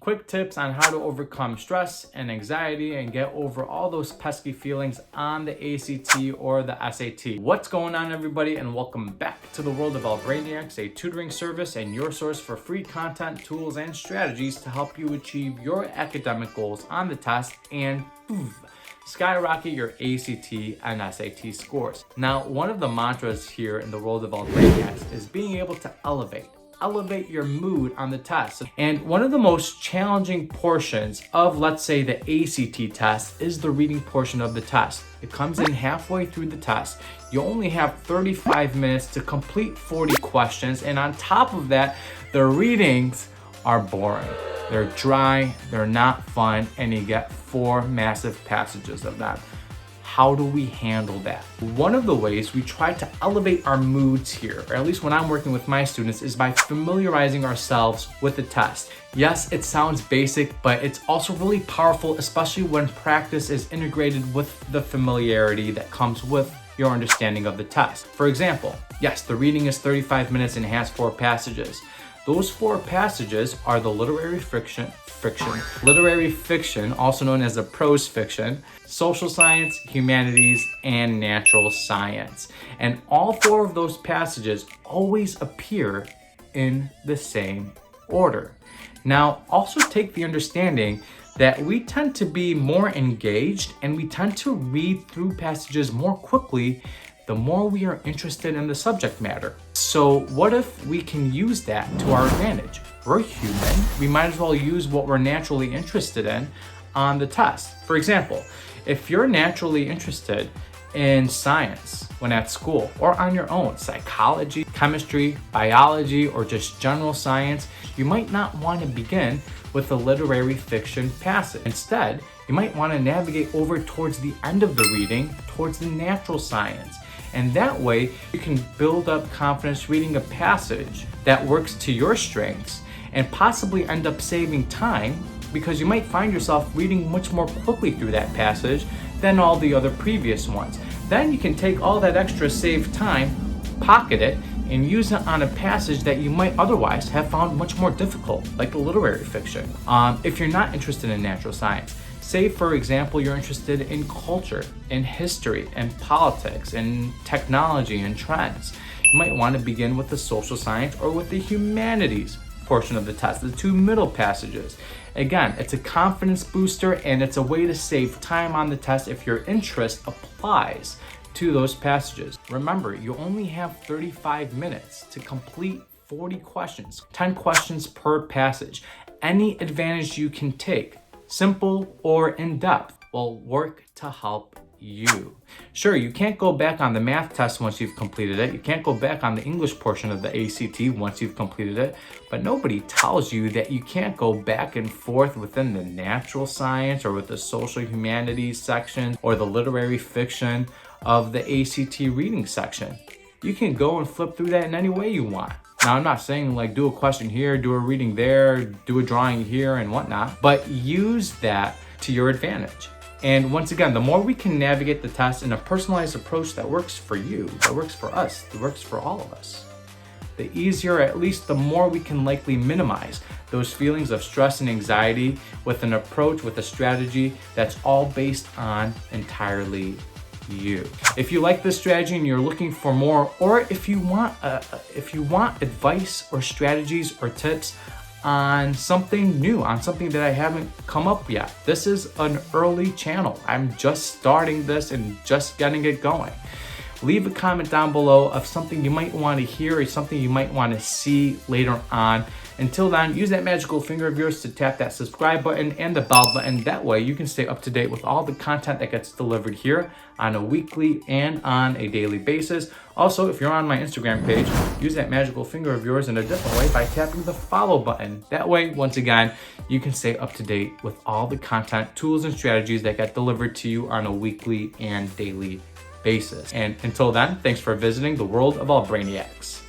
Quick tips on how to overcome stress and anxiety and get over all those pesky feelings on the ACT or the SAT. What's going on, everybody, and welcome back to the world of EL-Brainiacs, a tutoring service and your source for free content, tools, and strategies to help you achieve your academic goals on the test and skyrocket your ACT and SAT scores. Now, one of the mantras here in the world of EL-Brainiacs is being able to elevate your mood on the test. And one of the most challenging portions of, let's say, the ACT test is the reading portion of the test. It comes in halfway through the test. You only have 35 minutes to complete 40 questions, and on top of that, the readings are boring. They're dry, they're not fun, and you get 4 massive passages of them. How do we handle that? One of the ways we try to elevate our moods here, or at least when I'm working with my students, is by familiarizing ourselves with the test. Yes, it sounds basic, but it's also really powerful, especially when practice is integrated with the familiarity that comes with your understanding of the test. For example, yes, the reading is 35 minutes and has 4 passages. Those 4 passages are the literary fiction, also known as the prose fiction, social science, humanities, and natural science. And all 4 of those passages always appear in the same order. Now, also take the understanding that we tend to be more engaged and we tend to read through passages more quickly the more we are interested in the subject matter. So what if we can use that to our advantage? We're human. We might as well use what we're naturally interested in on the test. For example, if you're naturally interested in science when at school or on your own, psychology, chemistry, biology, or just general science, you might not want to begin with a literary fiction passage. Instead, you might want to navigate over towards the end of the reading, towards the natural science. And that way, you can build up confidence reading a passage that works to your strengths and possibly end up saving time, because you might find yourself reading much more quickly through that passage than all the other previous ones. Then you can take all that extra saved time, pocket it, and use it on a passage that you might otherwise have found much more difficult, like the literary fiction. If you're not interested in natural science, say, for example, you're interested in culture, in history, and politics, and technology, and trends, you might want to begin with the social science or with the humanities portion of the test, the 2 middle passages. Again, it's a confidence booster and it's a way to save time on the test if your interest applies to those passages. Remember, you only have 35 minutes to complete 40 questions, 10 questions per passage. Any advantage you can take, simple or in-depth, will work to help you. Sure, you can't go back on the math test once you've completed it. You can't go back on the English portion of the ACT once you've completed it, but nobody tells you that you can't go back and forth within the natural science or with the social humanities section or the literary fiction of the ACT reading section. You can go and flip through that in any way you want. Now, I'm not saying like do a question here, do a reading there, do a drawing here and whatnot, but use that to your advantage. And once again, the more we can navigate the test in a personalized approach that works for you, that works for us, that works for all of us, the easier, at least the more we can likely minimize those feelings of stress and anxiety with an approach, with a strategy that's all based on entirely you. If you like this strategy and you're looking for more, or if you want advice or strategies or tips on something new, on something that I haven't come up yet, this is an early channel. I'm just starting this and just getting it going. Leave a comment down below of something you might want to hear or something you might want to see later on. Until then, use that magical finger of yours to tap that subscribe button and the bell button. That way you can stay up to date with all the content that gets delivered here on a weekly and on a daily basis. Also, if you're on my Instagram page, use that magical finger of yours in a different way by tapping the follow button. That way, once again, you can stay up to date with all the content, tools, and strategies that get delivered to you on a weekly and daily basis. And until then, thanks for visiting the world of EL-Brainiacs.